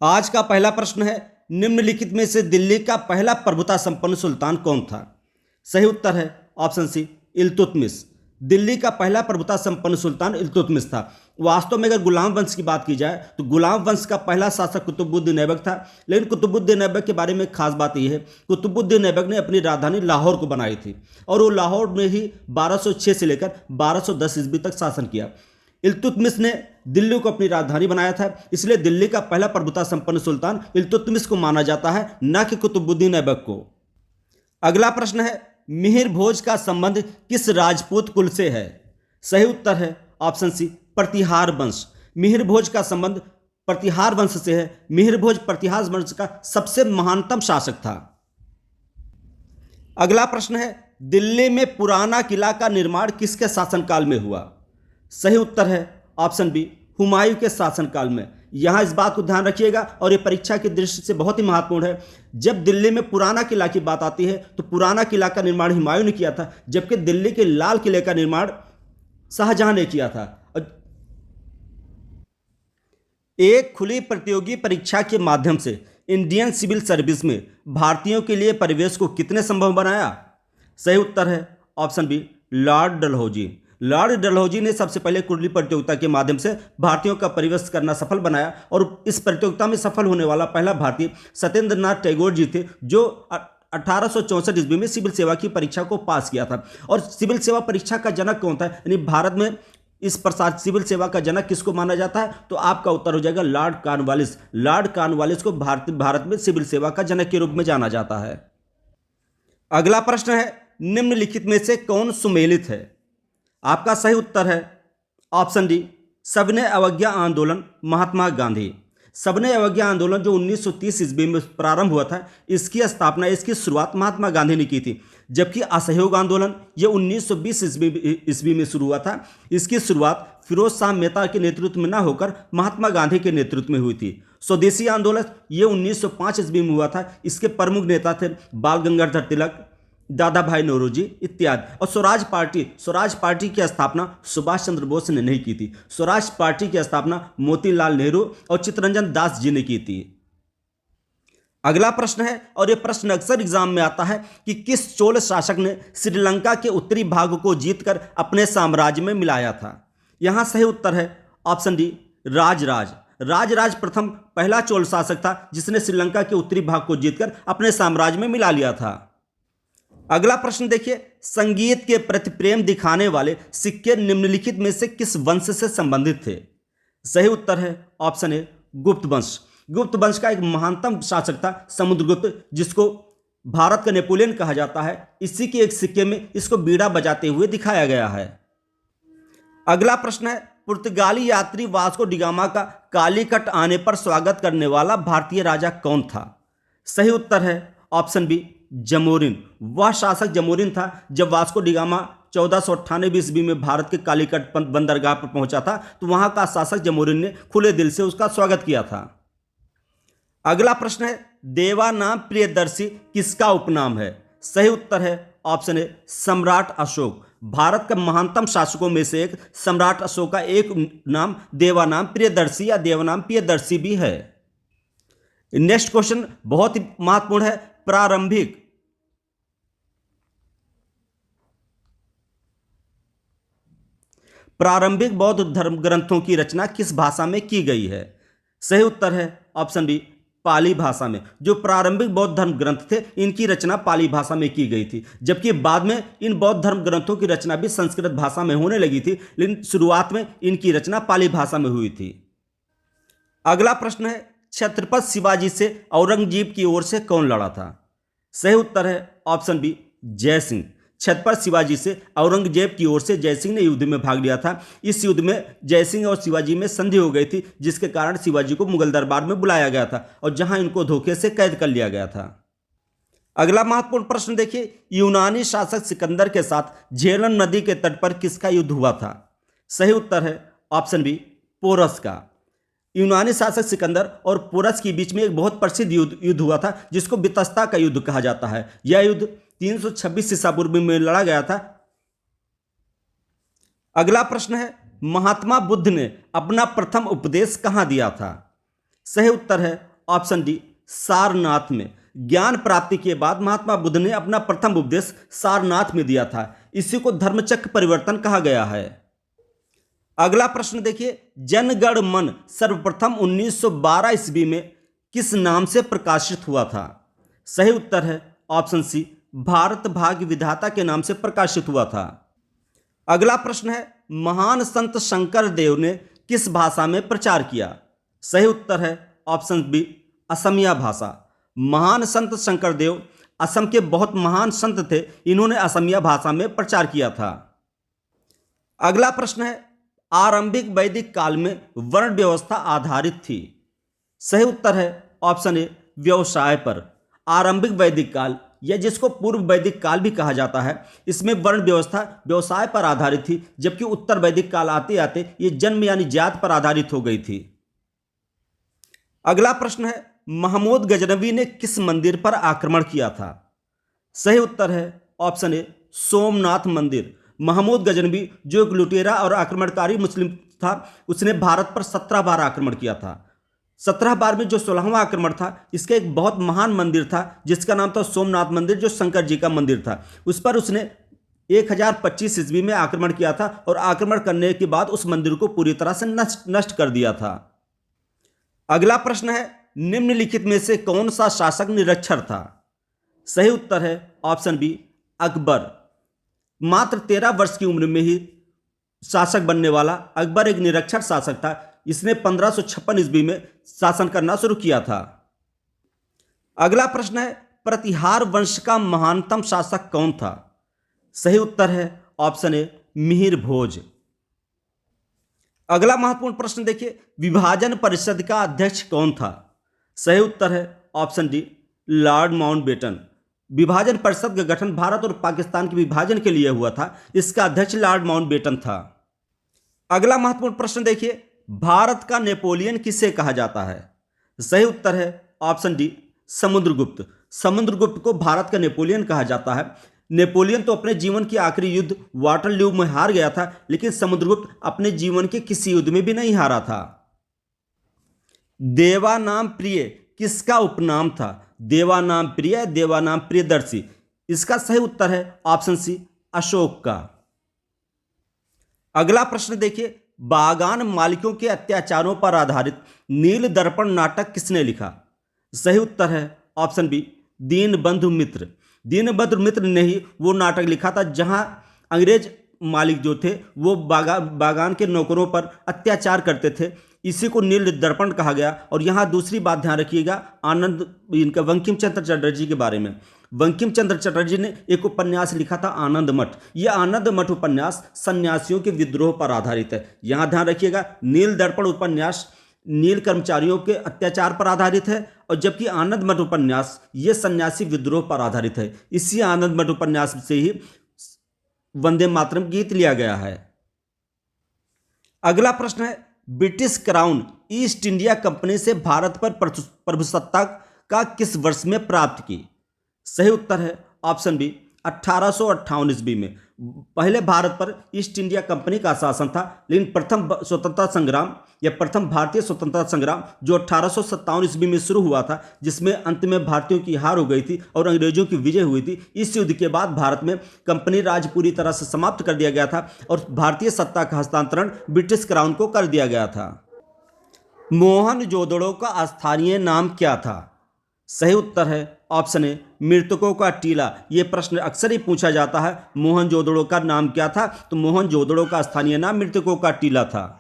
आज का पहला प्रश्न है, निम्नलिखित में से दिल्ली का पहला प्रभुता संपन्न सुल्तान कौन था? सही उत्तर है ऑप्शन सी, इल्तुतमिश। दिल्ली का पहला प्रभुता संपन्न सुल्तान इल्तुतमिश था। वास्तव में अगर गुलाम वंश की बात की जाए तो गुलाम वंश का पहला शासक कुतुबुद्दीन ऐबक था, लेकिन कुतुबुद्दीन ऐबक के बारे में खास बात यह है, कुतुबुद्दीन ऐबक ने अपनी राजधानी लाहौर को बनाई थी और वो लाहौर में ही 1206 से लेकर 1210 ईस्वी तक शासन किया। इल्तुतमिश ने दिल्ली को अपनी राजधानी बनाया था, इसलिए दिल्ली का पहला प्रभुता संपन्न सुल्तान इल्तुतमिश को माना जाता है, न कि कुतुबुद्दीन ऐबक को। अगला प्रश्न है, मिहिर भोज का संबंध किस राजपूत कुल से है? सही उत्तर है ऑप्शन सी, प्रतिहार वंश। मिहिर भोज का संबंध प्रतिहार वंश से है। मिहिर भोज प्रतिहार वंश का सबसे महानतम शासक था। अगला प्रश्न है, दिल्ली में पुराना किला का निर्माण किसके शासनकाल में हुआ? सही उत्तर है ऑप्शन बी, हुमायूं के शासनकाल में। यहां इस बात को ध्यान रखिएगा और ये परीक्षा की दृष्टि से बहुत ही महत्वपूर्ण है। जब दिल्ली में पुराना किला की बात आती है तो पुराना किला का निर्माण हुमायूं ने किया था, जबकि दिल्ली के लाल किले का निर्माण शाहजहां ने किया था। एक खुली प्रतियोगी परीक्षा के माध्यम से इंडियन सिविल सर्विस में भारतीयों के लिए प्रवेश को कितने संभव बनाया? सही उत्तर है option B, lord Dalhousie. Lord Dalhousie ने सबसे पहले खुली प्रतियोगिता के माध्यम से भारतीयों का प्रवेश करना सफल बनाया और इस प्रतियोगिता में सफल होने वाला पहला भारतीय सत्येंद्र नाथ टैगोर जी थे, जो 1864 ईस्वी में सिविल सेवा की परीक्षा को पास किया था। और सिविल सेवा परीक्षा का जनक कौन था, यानी भारत में इस प्रसार सिविल सेवा का जनक किसको माना जाता है? तो आपका उत्तर हो जाएगा लॉर्ड कॉर्नवालिस। लॉर्ड कॉर्नवालिस को भारत में सिविल सेवा का जनक के रूप में जाना जाता है। अगला प्रश्न है, निम्नलिखित में से कौन सुमेलित है? आपका सही उत्तर है ऑप्शन डी, सविनय अवज्ञा आंदोलन, महात्मा गांधी। सविनय अवज्ञा आंदोलन जो 1930 ईस्वी में प्रारंभ हुआ था, इसकी शुरुआत महात्मा गांधी ने की थी, जबकि असहयोग आंदोलन ये 1920 ईस्वी में शुरू हुआ था। इसकी शुरुआत फिरोज शाह मेहता के नेतृत्व में न होकर महात्मा गांधी के नेतृत्व में हुई थी। स्वदेशी आंदोलन ये 1905 ईस्वी में हुआ था। इसके प्रमुख नेता थे बाल गंगाधर तिलक, दादा भाई नौरोजी इत्यादि। और स्वराज पार्टी की स्थापना सुभाष चंद्र बोस ने नहीं की थी। स्वराज पार्टी की स्थापना मोतीलाल नेहरू और चित्तरंजन दास जी ने की थी। अगला प्रश्न है, और यह प्रश्न अक्सर एग्जाम में आता है कि किस चोल शासक ने श्रीलंका के उत्तरी भाग को जीतकर अपने साम्राज्य में मिलाया था? यहां सही उत्तर है ऑप्शन डी, राजराज। राजराज प्रथम पहला चोल शासक था जिसने श्रीलंका के उत्तरी भाग को जीतकर अपने साम्राज्य में मिला लिया था। अगला प्रश्न देखिए, संगीत के प्रति प्रेम दिखाने वाले सिक्के निम्नलिखित में से किस वंश से संबंधित थे? सही उत्तर है ऑप्शन ए, गुप्त वंश। गुप्त वंश का एक महानतम शासक था समुद्रगुप्त, जिसको भारत का नेपोलियन कहा जाता है। इसी के एक सिक्के में इसको बीड़ा बजाते हुए दिखाया गया है। अगला प्रश्न है, पुर्तगाली यात्री वास्को डिगामा का कालीकट आने पर स्वागत करने वाला भारतीय राजा कौन था? सही उत्तर है ऑप्शन बी, जमोरिन। वह शासक जमोरिन था जब वास्को डिगामा 1498 ईस्वी में भारत के कालीकट बंदरगाह पर पहुंचा था, तो वहां का शासक जमोरिन ने खुले दिल से उसका स्वागत किया था। अगला प्रश्न है, देवानाम प्रियदर्शी किसका उपनाम है? सही उत्तर है ऑप्शन ए, सम्राट अशोक। भारत का महानतम शासकों में से एक सम्राट अशोक का एक नाम देवानाम प्रियदर्शी या देवानाम प्रियदर्शी भी है। नेक्स्ट क्वेश्चन बहुत ही महत्वपूर्ण है, प्रारंभिक बौद्ध धर्म ग्रंथों की रचना किस भाषा में की गई है? सही उत्तर है ऑप्शन बी, पाली भाषा में। जो प्रारंभिक बौद्ध धर्म ग्रंथ थे, इनकी रचना पाली भाषा में की गई थी, जबकि बाद में इन बौद्ध धर्म ग्रंथों की रचना भी संस्कृत भाषा में होने लगी थी, लेकिन शुरुआत में इनकी रचना पाली भाषा में हुई थी। अगला प्रश्न है, छत्रपति शिवाजी से औरंगजेब की ओर से कौन लड़ा था? सही उत्तर है ऑप्शन बी, जय सिंह। छत्रपति शिवाजी से औरंगजेब की ओर से जय सिंह ने युद्ध में भाग लिया था। इस युद्ध में जय सिंह और शिवाजी में संधि हो गई थी, जिसके कारण शिवाजी को मुगल दरबार में बुलाया गया था और जहां इनको धोखे से कैद कर लिया गया था। अगला महत्वपूर्ण प्रश्न देखिए, यूनानी शासक सिकंदर के साथ झेलम नदी के तट पर किसका युद्ध हुआ था? सही उत्तर है ऑप्शन बी, पोरस का। यूनानी शासक सिकंदर और पोरस के बीच में एक बहुत प्रसिद्ध युद्ध हुआ था, जिसको बितस्ता का युद्ध कहा जाता है। यह युद्ध 326 ईसा पूर्व में लड़ा गया था। अगला प्रश्न है, महात्मा बुद्ध ने अपना प्रथम उपदेश कहां दिया था? सही उत्तर है ऑप्शन डी सारनाथ में। ज्ञान प्राप्ति के बाद महात्मा बुद्ध ने अपना प्रथम उपदेश सारनाथ में दिया था। इसी को धर्मचक्र परिवर्तन कहा गया है। अगला प्रश्न देखिए, जनगण मन सर्वप्रथम 1912 ईस्वी में किस नाम से प्रकाशित हुआ था? सही उत्तर है ऑप्शन सी, भारत भाग्य विधाता के नाम से प्रकाशित हुआ था। अगला प्रश्न है, महान संत शंकर देव ने किस भाषा में प्रचार किया? सही उत्तर है ऑप्शन बी, असमिया भाषा। महान संत शंकर देव असम के बहुत महान संत थे, इन्होंने असमिया भाषा में प्रचार किया था। अगला प्रश्न है, आरंभिक वैदिक काल में वर्ण व्यवस्था आधारित थी। सही उत्तर है ऑप्शन ए, व्यवसाय पर। आरंभिक वैदिक काल या जिसको पूर्व वैदिक काल भी कहा जाता है, इसमें वर्ण व्यवस्था व्यवसाय पर आधारित थी, जबकि उत्तर वैदिक काल आते आते ये जन्म यानी जात पर आधारित हो गई थी। अगला प्रश्न है, महमूद गजनवी ने किस मंदिर पर आक्रमण किया था? सही उत्तर है ऑप्शन ए, सोमनाथ मंदिर। महमूद गजनवी जो एक लुटेरा और आक्रमणकारी मुस्लिम था, उसने भारत पर 17 बार आक्रमण किया था। 17 बार में जो 16वां आक्रमण था, इसका एक बहुत महान मंदिर था जिसका नाम था सोमनाथ मंदिर, जो शंकर जी का मंदिर था। उस पर उसने 1025 ईस्वी में आक्रमण किया था और आक्रमण करने के बाद उस मंदिर को पूरी तरह से नष्ट कर दिया था। अगला प्रश्न है, निम्नलिखित में से कौन सा शासक निरक्षर था? सही उत्तर है ऑप्शन बी, अकबर। मात्र 13 वर्ष की उम्र में ही शासक बनने वाला अकबर एक निरक्षर शासक था। इसने 1556 ईस्वी में शासन करना शुरू किया था। अगला प्रश्न है, प्रतिहार वंश का महानतम शासक कौन था? सही उत्तर है ऑप्शन ए, मिहिर भोज। अगला महत्वपूर्ण प्रश्न देखिए, विभाजन परिषद का अध्यक्ष कौन था? सही उत्तर है ऑप्शन डी, लॉर्ड माउंटबेटन। विभाजन परिषद का गठन भारत और पाकिस्तान के विभाजन के लिए हुआ था। इसका अध्यक्ष लॉर्ड माउंटबेटन था। अगला महत्वपूर्ण प्रश्न देखिए, भारत का नेपोलियन किसे कहा जाता है? सही उत्तर है ऑप्शन डी, समुद्रगुप्त। समुद्रगुप्त को भारत का नेपोलियन कहा जाता है। नेपोलियन तो अपने जीवन की आखिरी युद्ध वाटरलू में हार गया था, लेकिन समुद्रगुप्त अपने जीवन के किसी युद्ध में भी नहीं हारा था। देवानाम प्रिय किसका उपनाम था? देवानाम प्रिय, देवानाम प्रियदर्शी। इसका सही उत्तर है ऑप्शन सी, अशोक का। अगला प्रश्न देखिए, बागान मालिकों के अत्याचारों पर आधारित नील दर्पण नाटक किसने लिखा? सही उत्तर है ऑप्शन बी, दीनबंधु मित्र। दीनबंधु मित्र ने ही वो नाटक लिखा था जहां अंग्रेज मालिक जो थे वो बागान के नौकरों पर अत्याचार करते थे। इसी को नील दर्पण कहा गया। और यहाँ दूसरी बात ध्यान रखिएगा, इनका बंकिम चंद्र चटर्जी के बारे में। बंकिम चंद्र चटर्जी ने एक उपन्यास लिखा था आनंद मठ। यह आनंद मठ उपन्यास सन्यासियों के विद्रोह पर आधारित है। यहाँ ध्यान रखिएगा, नील दर्पण उपन्यास नील कर्मचारियों के अत्याचार पर आधारित है, और जबकि आनंद मठ उपन्यास ये सन्यासी विद्रोह पर आधारित है। इसी आनंद मठ उपन्यास से ही वंदे मातरम गीत लिया गया है। अगला प्रश्न है, British crown east India company से भारत पर प्रभुसत्ता का किस वर्ष में प्राप्त की? सही उत्तर है ऑप्शन बी, 1858 ईस्वी में। पहले भारत पर ईस्ट इंडिया कंपनी का शासन था, लेकिन प्रथम स्वतंत्रता संग्राम या प्रथम भारतीय स्वतंत्रता संग्राम जो 1857 ईस्वी में शुरू हुआ था, जिसमें अंत में भारतीयों की हार हो गई थी और अंग्रेजों की विजय हुई थी। इस युद्ध के बाद भारत में कंपनी राज पूरी तरह से समाप्त कर दिया गया था और भारतीय सत्ता का हस्तांतरण ब्रिटिश क्राउन को कर दिया गया था। मोहनजोदड़ो का स्थानीय नाम क्या था? सही उत्तर है ऑप्शन ए, मृतकों का टीला। यह प्रश्न अक्सर ही पूछा जाता है, मोहनजोदड़ो का नाम क्या था? तो मोहनजोदड़ो का स्थानीय नाम मृतकों का टीला था।